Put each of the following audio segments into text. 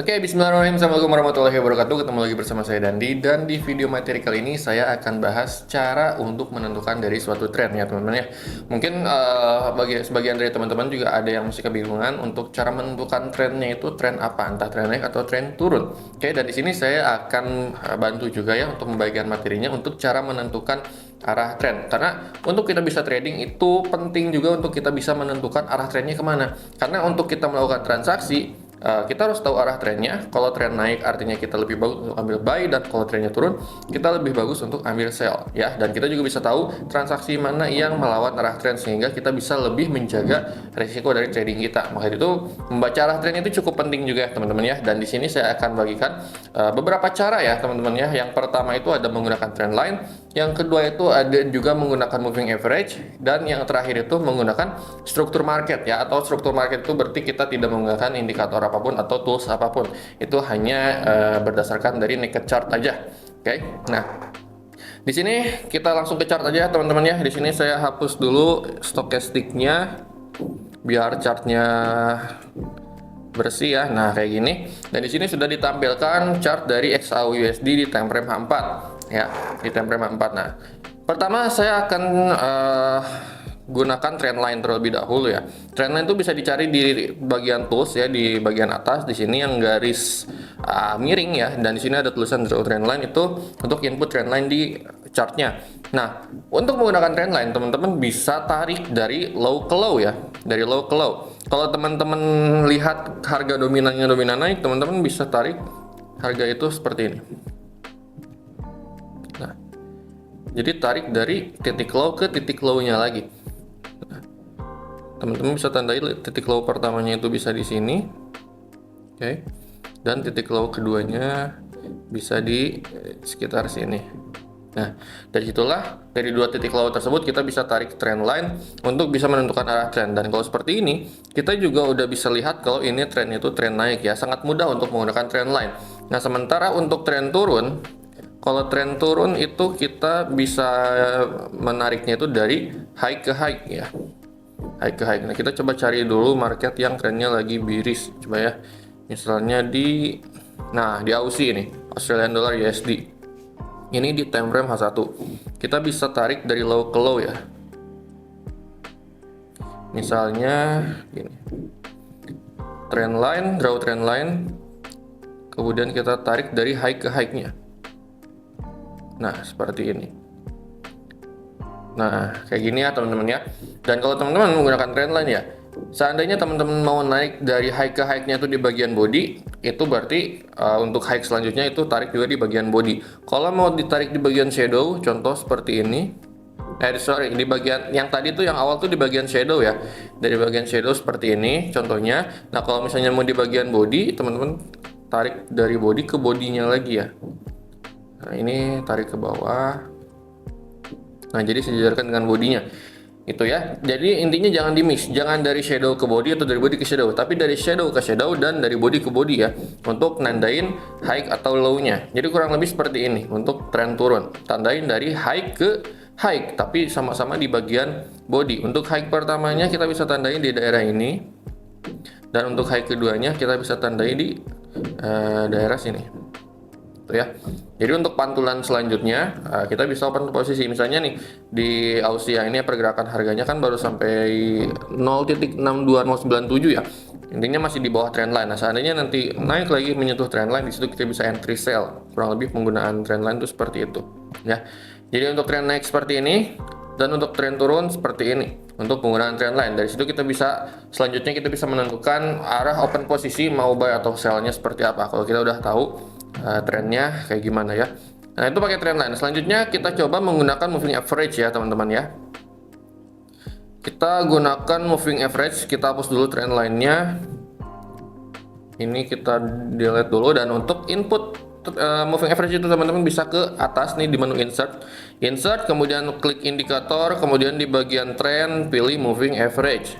Oke, bismillahirrahmanirrahim. Assalamualaikum warahmatullahi wabarakatuh. Ketemu lagi bersama saya Dandi. Dan di video materi kali ini saya akan bahas cara untuk menentukan dari suatu tren ya teman-teman ya. Mungkin bagi sebagian dari teman-teman juga ada yang masih kebingungan untuk cara menentukan trennya itu tren apa, entah tren naik atau tren turun. Oke, dan di sini saya akan bantu juga ya untuk membagikan materinya untuk cara menentukan arah tren. Karena untuk kita bisa trading itu penting juga untuk kita bisa menentukan arah trennya kemana. Karena untuk kita melakukan transaksi kita harus tahu arah trennya. Kalau tren naik artinya kita lebih bagus untuk ambil buy, dan kalau trennya turun kita lebih bagus untuk ambil sell ya. Dan kita juga bisa tahu transaksi mana yang melawan arah tren sehingga kita bisa lebih menjaga resiko dari trading kita. Maka itu membaca arah tren itu cukup penting juga ya teman-teman ya. Dan di sini saya akan bagikan beberapa cara ya teman-teman ya. Yang pertama itu ada menggunakan trend line, yang kedua itu ada juga menggunakan moving average, dan yang terakhir itu menggunakan struktur market ya. Atau struktur market itu berarti kita tidak menggunakan indikator apapun atau tools apapun, itu hanya berdasarkan dari naked chart aja. Oke, nah di sini kita langsung ke chart aja teman-teman ya. Di sini saya hapus dulu stokastiknya biar chartnya bersih ya. Nah kayak gini, dan di sini sudah ditampilkan chart dari XAUUSD di time frame H4 ya, di time frame H4. Nah pertama saya akan gunakan trendline terlebih dahulu ya. Trendline itu bisa dicari di bagian tools ya, di bagian atas di sini yang garis miring ya, dan di sini ada tulisan draw trendline, itu untuk input trendline di chartnya. Nah untuk menggunakan trendline teman-teman bisa tarik dari low ke low ya, dari low ke low. Kalau teman-teman lihat harga dominannya naik, teman-teman bisa tarik harga itu seperti ini. Nah jadi tarik dari titik low ke titik low-nya lagi. Teman-teman bisa tandai titik low pertamanya itu bisa di sini, oke, dan titik low keduanya bisa di sekitar sini. Nah dari situlah, dari dua titik low tersebut kita bisa tarik trend line untuk bisa menentukan arah trend. Dan kalau seperti ini kita juga udah bisa lihat kalau ini trend itu trend naik ya, sangat mudah untuk menggunakan trend line. Nah sementara untuk trend turun, kalau trend turun itu kita bisa menariknya itu dari high ke high ya, high ke high. Nah kita coba cari dulu market yang trennya lagi bearish, coba ya, misalnya di Aussie ini, Australian Dollar USD ini di time frame H1 kita bisa tarik dari low ke low ya, misalnya gini, trend line, draw trend line, kemudian kita tarik dari high ke high nya. Nah seperti ini. Nah kayak gini ya teman-teman ya. Dan kalau teman-teman menggunakan trendline ya, seandainya teman-teman mau naik dari high ke high-nya itu di bagian body, itu berarti untuk high selanjutnya itu tarik juga di bagian body. Kalau mau ditarik di bagian shadow, contoh seperti ini, di bagian yang tadi tuh yang awal tuh di bagian shadow ya, dari bagian shadow seperti ini contohnya. Nah kalau misalnya mau di bagian body, teman-teman tarik dari body ke bodinya lagi ya. Nah ini tarik ke bawah. Nah jadi sejajarkan dengan bodinya itu ya. Jadi intinya jangan di mix, jangan dari shadow ke body atau dari body ke shadow, tapi dari shadow ke shadow dan dari body ke body ya, untuk nandain high atau low nya. Jadi kurang lebih seperti ini untuk tren turun, tandain dari high ke high tapi sama-sama di bagian body. Untuk high pertamanya kita bisa tandain di daerah ini, dan untuk high keduanya kita bisa tandai di daerah sini ya. Jadi untuk pantulan selanjutnya kita bisa open posisi, misalnya nih di Aussie ini pergerakan harganya kan baru sampai 0.62097 ya, intinya masih di bawah trend line. Nah seandainya nanti naik lagi menyentuh trend line, di situ kita bisa entry sell. Kurang lebih penggunaan trend line itu seperti itu ya. Jadi untuk trend naik seperti ini, dan untuk tren turun seperti ini untuk penggunaan trend line. Dari situ kita bisa, selanjutnya kita bisa menentukan arah open posisi mau buy atau sell-nya seperti apa kalau kita udah tahu trennya kayak gimana ya. Nah itu pakai trend line. Selanjutnya kita coba menggunakan moving average ya teman-teman ya. Kita gunakan moving average, kita hapus dulu trend line-nya. Ini kita delete dulu, dan untuk input moving average itu teman-teman bisa ke atas nih di menu insert, kemudian klik indikator, kemudian di bagian trend pilih moving average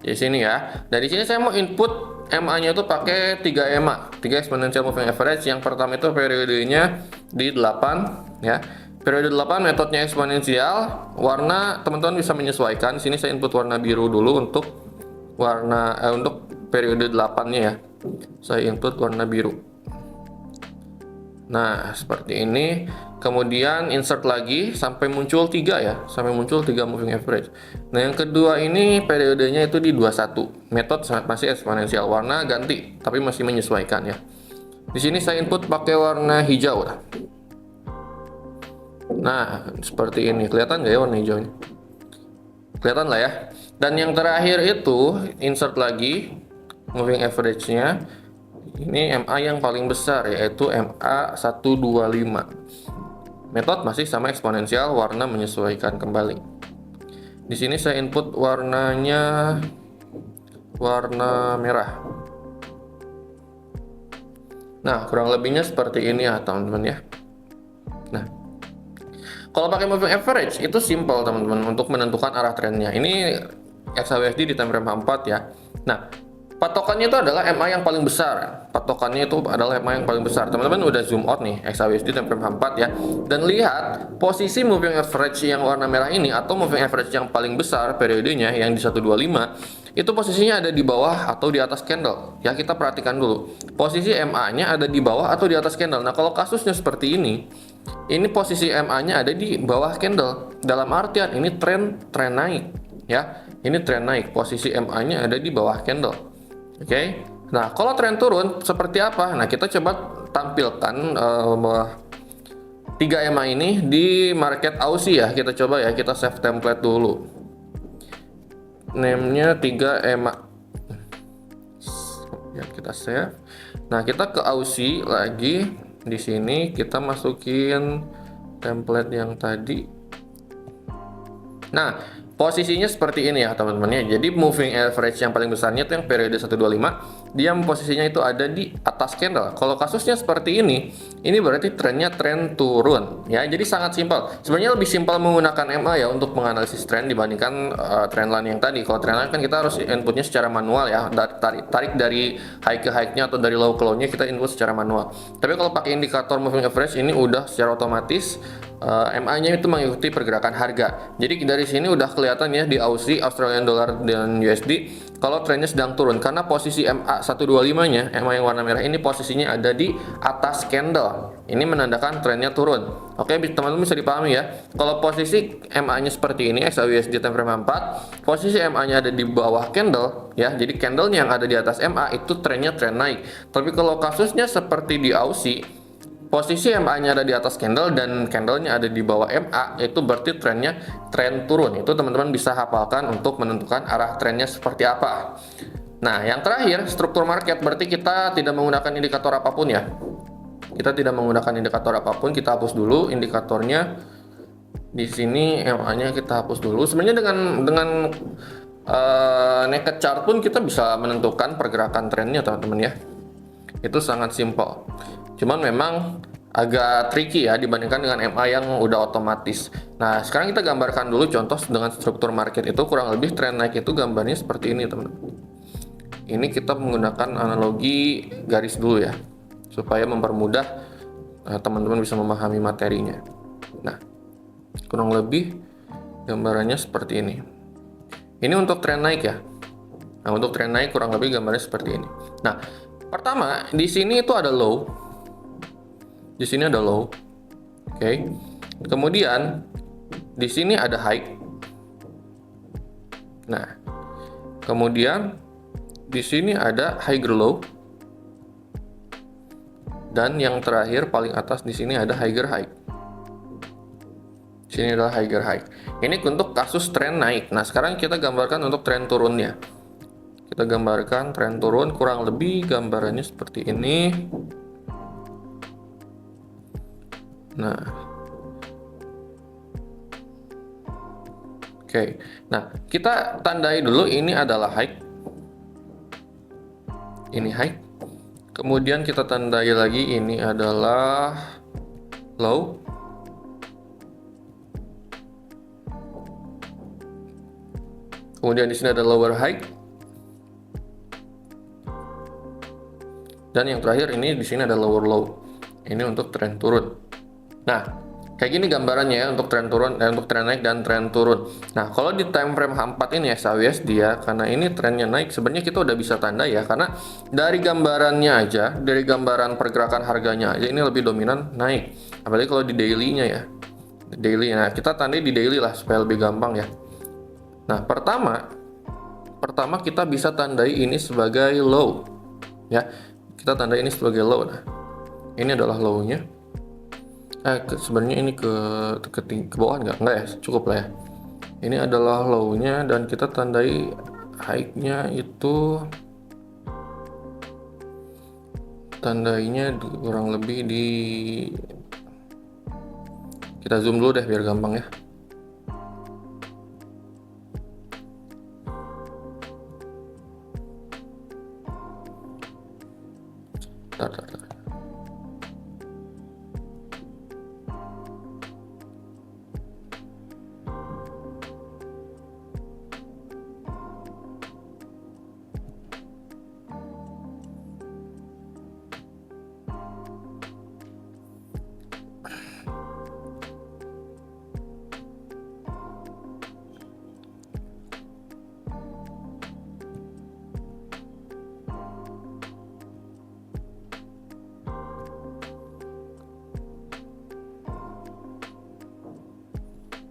di sini ya. Dan di sini saya mau input MA-nya itu pakai 3 EMA, 3 exponential moving average. Yang pertama itu periodenya di 8 ya. Periode 8 metodenya eksponensial. Warna teman-teman bisa menyesuaikan. Sini saya input warna biru dulu untuk warna untuk periode 8-nya ya. Saya input warna biru. Nah, seperti ini. Kemudian insert lagi sampai muncul 3 ya, sampai muncul 3 moving average. Nah, yang kedua ini periodenya itu di 21. Metode masih eksponensial, warna ganti tapi masih menyesuaikan ya. Di sini saya input pakai warna hijau. Nah, seperti ini. Kelihatan nggak ya warna hijaunya? Kelihatan lah ya. Dan yang terakhir itu insert lagi moving average-nya. Ini MA yang paling besar, yaitu MA 125. Metode masih sama eksponensial, warna menyesuaikan kembali. Di sini saya input warnanya warna merah. Nah, kurang lebihnya seperti ini ya teman-teman ya. Nah, kalau pakai moving average itu simple teman-teman untuk menentukan arah trennya. Ini XAUSD di time frame 4 ya. Nah, patokannya itu adalah MA yang paling besar. Patokannya itu adalah MA yang paling besar. Teman-teman udah zoom out nih XAUSD time frame 4 ya. Dan lihat posisi moving average yang warna merah ini atau moving average yang paling besar periodenya yang di 125 itu posisinya ada di bawah atau di atas candle. Ya, kita perhatikan dulu. Posisi MA-nya ada di bawah atau di atas candle. Nah, kalau kasusnya seperti ini posisi MA-nya ada di bawah candle. Dalam artian ini tren naik ya. Ini tren naik. Posisi MA-nya ada di bawah candle. Oke. Nah, kalau tren turun seperti apa? Nah, kita coba tampilkan 3 EMA ini di market Aussie ya. Kita coba ya, kita save template dulu. Name-nya 3 EMA. Ya, kita save. Nah, kita ke Aussie lagi. Di sini kita masukin template yang tadi. Nah, posisinya seperti ini ya teman-teman ya. Jadi moving average yang paling besarnya itu yang periode 125, dia posisinya itu ada di atas candle. Kalau kasusnya seperti ini berarti trennya tren turun ya. Jadi sangat simpel. Sebenarnya lebih simpel menggunakan MA ya untuk menganalisis tren dibandingkan trendline yang tadi. Kalau trendline kan kita harus inputnya secara manual ya. Tarik dari high ke high-nya atau dari low ke low-nya kita input secara manual. Tapi kalau pakai indikator moving average ini udah secara otomatis MA-nya itu mengikuti pergerakan harga. Jadi dari sini udah kelihatan ya di Aussie, Australian Dollar dan USD kalau trennya sedang turun karena posisi MA 125-nya, MA yang warna merah ini posisinya ada di atas candle. Ini menandakan trennya turun. Oke, teman-teman bisa dipahami ya. Kalau posisi MA-nya seperti ini, XAUSD time frame 4, posisi MA-nya ada di bawah candle ya. Jadi candle-nya yang ada di atas MA itu trennya tren naik. Tapi kalau kasusnya seperti di Aussie, posisi MA-nya ada di atas candle dan candle-nya ada di bawah MA, itu berarti trennya tren turun. Itu teman-teman bisa hafalkan untuk menentukan arah trennya seperti apa. Nah, yang terakhir, struktur market, berarti kita tidak menggunakan indikator apapun ya. Kita tidak menggunakan indikator apapun, kita hapus dulu indikatornya. Di sini MA-nya kita hapus dulu. Sebenarnya dengan naked chart pun kita bisa menentukan pergerakan trennya teman-teman ya. Itu sangat simpel. Cuman memang agak tricky ya dibandingkan dengan MA yang udah otomatis. Nah, sekarang kita gambarkan dulu contoh dengan struktur market itu kurang lebih tren naik itu gambarnya seperti ini, teman-teman. Ini kita menggunakan analogi garis dulu ya, supaya mempermudah teman-teman bisa memahami materinya. Nah, kurang lebih gambarannya seperti ini. Ini untuk tren naik ya. Nah, untuk tren naik kurang lebih gambarnya seperti ini. Nah, pertama di sini itu ada low. Di sini ada low, oke. Kemudian di sini ada high. Nah, kemudian di sini ada higher low. Dan yang terakhir paling atas di sini ada higher high. Di sini adalah higher high. Ini untuk kasus tren naik. Nah, sekarang kita gambarkan untuk tren turunnya. Kita gambarkan tren turun kurang lebih gambarannya seperti ini. Nah, oke. Nah, kita tandai dulu ini adalah high. Ini high. Kemudian kita tandai lagi ini adalah low. Kemudian di sini ada lower high. Dan yang terakhir ini di sini ada lower low. Ini untuk tren turun. Nah, Kayak gini gambarannya ya untuk tren turun, untuk tren naik dan tren turun. Nah, kalau di time frame H4 ini ya SHWS dia, karena ini trennya naik, sebenarnya kita udah bisa tanda ya, karena dari gambarannya aja, dari gambaran pergerakan harganya aja ini lebih dominan naik. Apalagi kalau di daily-nya ya. Daily. Nah, kita tandai di daily lah supaya lebih gampang ya. Nah, pertama kita bisa tandai ini sebagai low. Ya. Kita tandai ini sebagai low. Nah, ini adalah low-nya. Sebenarnya ini ke bawah enggak ya, cukup lah ya. Ini adalah low-nya dan kita tandai high-nya itu, tandainya kurang lebih di, kita zoom dulu deh biar gampang ya. Tar.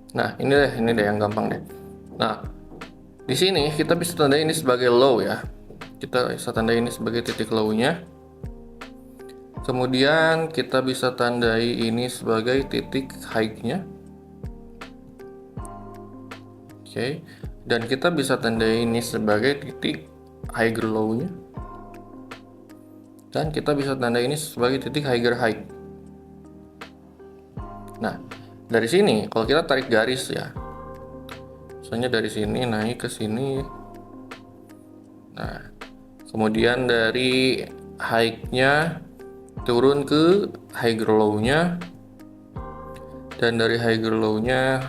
Nah, ini deh yang gampang deh. Nah, di sini kita bisa tandai ini sebagai low ya. Kita bisa tandai ini sebagai titik low-nya. Kemudian kita bisa tandai ini sebagai titik high-nya. Oke. Dan kita bisa tandai ini sebagai titik higher low-nya. Dan kita bisa tandai ini sebagai titik higher high. Nah, dari sini kalau kita tarik garis ya, misalnya dari sini naik ke sini. Nah, kemudian dari high-nya turun ke higher low-nya, dan dari higher low-nya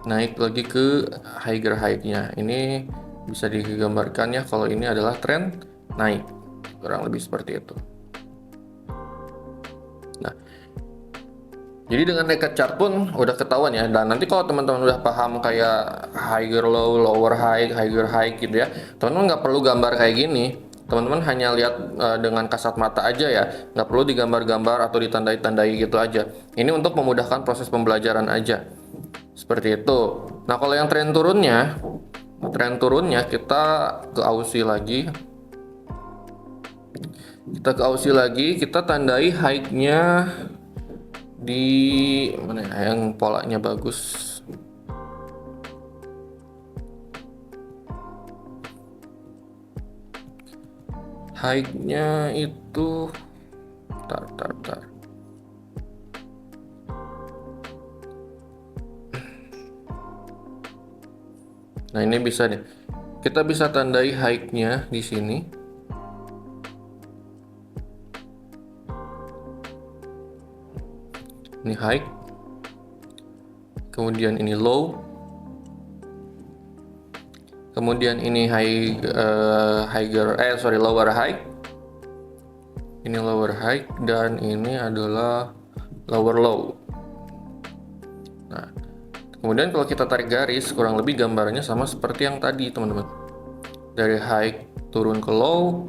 naik lagi ke higher high-nya. Ini bisa digambarkan ya kalau ini adalah tren naik, kurang lebih seperti itu. Nah, jadi dengan record chart pun udah ketahuan ya. Dan nanti kalau teman-teman udah paham kayak higher low, lower high, higher high gitu ya, teman-teman nggak perlu gambar kayak gini. Teman-teman hanya lihat dengan kasat mata aja ya, nggak perlu digambar-gambar atau ditandai-tandai gitu aja. Ini untuk memudahkan proses pembelajaran aja, seperti itu. Nah, kalau yang tren turunnya kita ke Aussie lagi. Kita tandai high-nya di mana ya, yang polanya bagus. High-nya itu tar. Nah, ini bisa deh. Kita bisa tandai high-nya di sini. Ini high. Kemudian ini low. Kemudian ini lower high. Ini lower high dan ini adalah lower low. Nah, kemudian kalau kita tarik garis, kurang lebih gambarannya sama seperti yang tadi, teman-teman. Dari high turun ke low,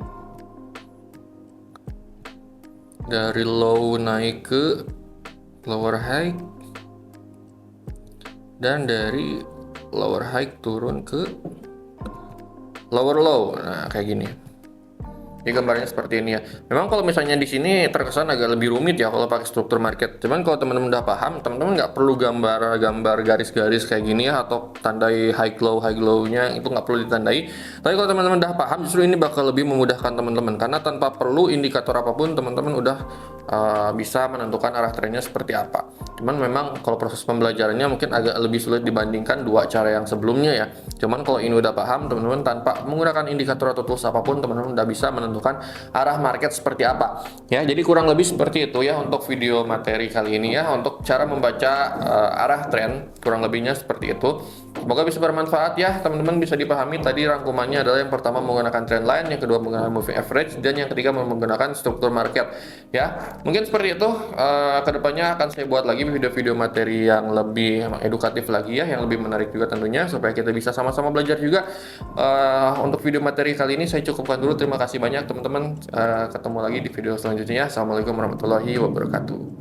dari low naik ke lower high, dan dari lower high turun ke lower low. Nah, kayak gini. Ini gambarnya seperti ini ya. Memang kalau misalnya di sini terkesan agak lebih rumit ya kalau pakai struktur market. Cuman kalau teman-teman udah paham, teman-teman nggak perlu gambar garis-garis kayak gini ya, atau tandai high low-nya itu nggak perlu ditandai. Tapi kalau teman-teman udah paham, justru ini bakal lebih memudahkan teman-teman, karena tanpa perlu indikator apapun, teman-teman udah bisa menentukan arah trennya seperti apa. Cuman memang kalau proses pembelajarannya mungkin agak lebih sulit dibandingkan dua cara yang sebelumnya ya. Cuman kalau ini udah paham, teman-teman tanpa menggunakan indikator atau tools apapun, teman-teman udah bisa menentukan menentukan arah market seperti apa. Ya, jadi kurang lebih seperti itu ya untuk video materi kali ini ya, untuk cara membaca arah tren, kurang lebihnya seperti itu. Semoga bisa bermanfaat ya, teman-teman bisa dipahami. Tadi rangkumannya adalah yang pertama menggunakan trendline, yang kedua menggunakan moving average, dan yang ketiga menggunakan struktur market. Ya, mungkin seperti itu. Kedepannya akan saya buat lagi video-video materi yang lebih edukatif lagi ya, yang lebih menarik juga tentunya, supaya kita bisa sama-sama belajar juga. Untuk video materi kali ini saya cukupkan dulu. Terima kasih banyak teman-teman. Ketemu lagi di video selanjutnya. Assalamualaikum warahmatullahi wabarakatuh.